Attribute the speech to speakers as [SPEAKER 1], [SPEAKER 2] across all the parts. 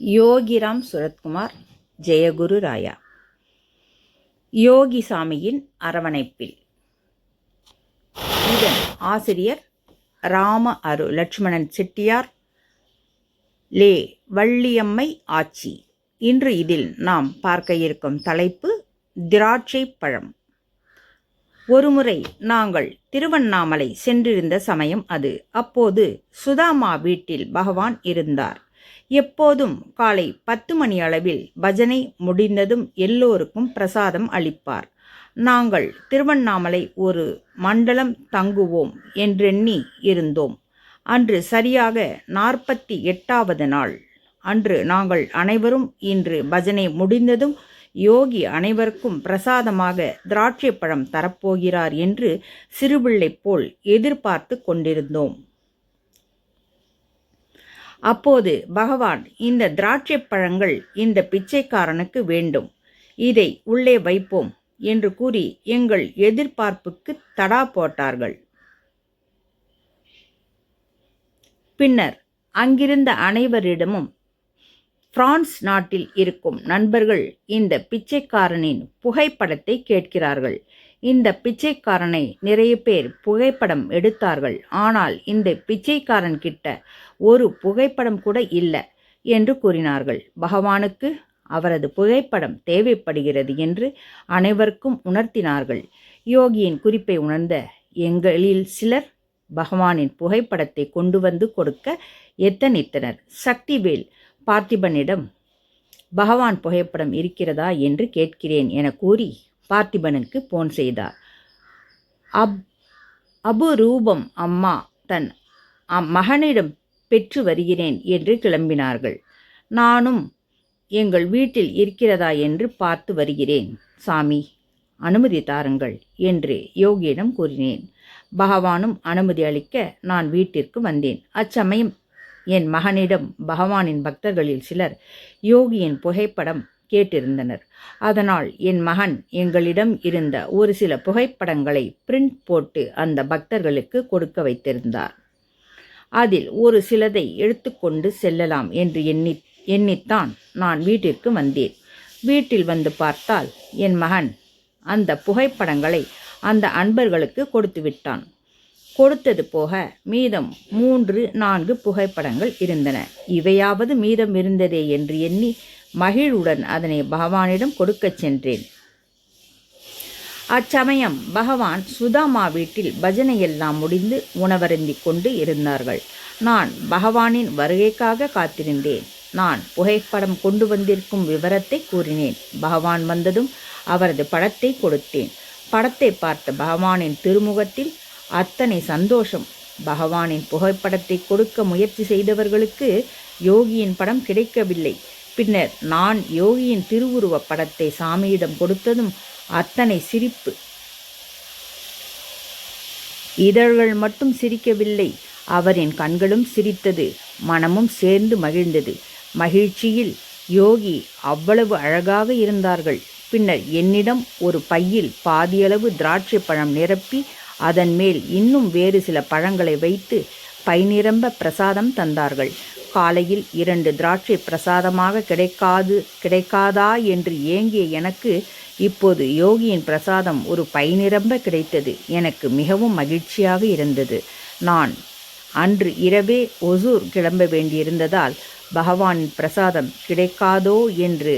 [SPEAKER 1] யோகிராம் சுரத்குமார், ஜெயகுரு ராயா. யோகி சாமியின் அரவணைப்பில். இதன் ஆசிரியர் ராம அரு லட்சுமணன் செட்டியார், லே வள்ளியம்மை ஆச்சி. இன்று இதில் நாம் பார்க்க இருக்கும் தலைப்பு திராட்சை பழம். ஒருமுறை நாங்கள் திருவண்ணாமலை சென்றிருந்த சமயம் அது. அப்போது சுதாமா வீட்டில் பகவான் இருந்தார். எப்போதும் காலை 10 மணி அளவில் பஜனை முடிந்ததும் எல்லோருக்கும் பிரசாதம் அளிப்பார். நாங்கள் திருவண்ணாமலை ஒரு மண்டலம் தங்குவோம் என்றெண்ணி இருந்தோம். அன்று சரியாக 48வது நாள். அன்று நாங்கள் அனைவரும் இன்று பஜனை முடிந்ததும் யோகி அனைவருக்கும் பிரசாதமாக திராட்சை பழம் தரப்போகிறார் என்று சிறுபிள்ளை போல் எதிர்பார்த்து கொண்டிருந்தோம். அப்போது பகவான், இந்த திராட்சை பழங்கள் இந்த பிச்சைக்காரனுக்கு வேண்டும், இதை உள்ளே வைப்போம் என்று கூறி எங்கள் எதிர்பார்ப்புக்கு தடா போட்டார்கள். பின்னர் அங்கிருந்த அனைவரிடமும் பிரான்ஸ் நாட்டில் இருக்கும் நண்பர்கள் இந்த பிச்சைக்காரனின் புகைப்படத்தை கேட்கிறார்கள். இந்த பிச்சைக்காரனை நிறைய பேர் புகைப்படம் எடுத்தார்கள். ஆனால் இந்த பிச்சைக்காரன் கிட்ட ஒரு புகைப்படம் கூட இல்லை என்று கூறினார்கள். பகவானுக்கு அவரது புகைப்படம் தேவைப்படுகிறது என்று அனைவருக்கும் உணர்த்தினார்கள். யோகியின் குறிப்பை உணர்ந்த எங்களில் சிலர் பகவானின் புகைப்படத்தை கொண்டு வந்து கொடுக்க எத்தனித்தனர். சக்திவேல் பார்த்திபனிடம் பகவான் புகைப்படம் இருக்கிறதா என்று கேட்கிறேன் என கூறி பார்த்திபனுக்கு போன் செய்தார். அபுரூபம் அம்மா தன் மகனிடம் பெற்று வருகிறேன் என்று கிளம்பினார்கள். நானும் எங்கள் வீட்டில் இருக்கிறதா என்று பார்த்து வருகிறேன் சாமி, அனுமதி தாருங்கள் என்று யோகியிடம் கூறினேன். பகவானும் அனுமதி அளிக்க நான் வீட்டிற்கு வந்தேன். அச்சமயம் என் மகனிடம் பகவானின் பக்தர்களில் சிலர் யோகியின் புகைப்படம் கேட்டிருந்தனர். அதனால் என் மகன் எங்களிடம் இருந்த ஒரு சில புகைப்படங்களை பிரிண்ட் போட்டு அந்த பக்தர்களுக்கு கொடுக்க வைத்திருந்தார். அதில் ஒரு சிலதை எடுத்துக்கொண்டு செல்லலாம் என்று எண்ணித்தான் நான் வீட்டிற்கு வந்தேன். வீட்டில் வந்து பார்த்தால் என் மகன் அந்த புகைப்படங்களை அந்த அன்பர்களுக்கு கொடுத்து விட்டான். கொடுத்தது போக மீதம் 3-4 புகைப்படங்கள் இருந்தன. இவையாவது மீதம் இருந்ததே என்று எண்ணி மகிழ்வுடன் அதனை பகவானிடம் கொடுக்கச் சென்றேன். அச்சமயம் பகவான் சுதாமா வீட்டில் பஜனையெல்லாம் முடிந்து உணவருந்தி கொண்டு இருந்தார்கள். நான் பகவானின் வருகைக்காக காத்திருந்தேன். நான் புகைப்படம் கொண்டு வந்திருக்கும் விவரத்தை கூறினேன். பகவான் வந்ததும் அவரது படத்தை கொடுத்தேன். படத்தை பார்த்த பகவானின் திருமுகத்தில் அத்தனை சந்தோஷம். பகவானின் புகைப்படத்தை கொடுக்க முயற்சி செய்தவர்களுக்கு யோகியின் படம் கிடைக்கவில்லை. பின்னர் நான் யோகியின் திருவுருவ படத்தை சாமியிடம் கொடுத்ததும் அத்தனை சிரிப்பு. இதழ்கள் மட்டும் சிரிக்கவில்லை, அவரின் கண்களும் சிரித்தது, மனமும் சேர்ந்து மகிழ்ந்தது. மகிழ்ச்சியில் யோகி அவ்வளவு அழகாக இருந்தார்கள். பின்னர் என்னிடம் ஒரு பையில் பாதியளவு திராட்சை பழம் நிரப்பி அதன் மேல் இன்னும் வேறு சில பழங்களை வைத்து பை நிரம்ப பிரசாதம் தந்தார்கள். காலையில் 2 திராட்சை பிரசாதமாக கிடைக்காதா என்று ஏங்கிய எனக்கு இப்போது யோகியின் பிரசாதம் ஒரு பை நிரம்ப கிடைத்தது. எனக்கு மிகவும் மகிழ்ச்சியாக இருந்தது. நான் அன்று இரவே ஒசூர் கிளம்ப வேண்டியிருந்ததால் பகவானின் பிரசாதம் கிடைக்காதோ என்று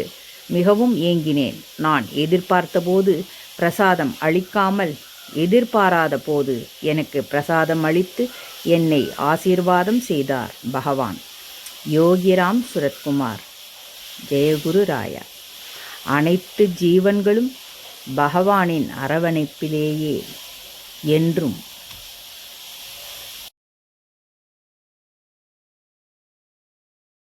[SPEAKER 1] மிகவும் ஏங்கினேன். நான் எதிர்பார்த்தபோது பிரசாதம் அளிக்காமல் எதிர்பாராத போது எனக்கு பிரசாதம் அளித்து என்னை ஆசீர்வாதம் செய்தார் பகவான். யோகிராம் சுரத்குமார், ஜெயகுரு ராயா. அனைத்து ஜீவன்களும் பகவானின் அரவணைப்பிலேயே என்றும்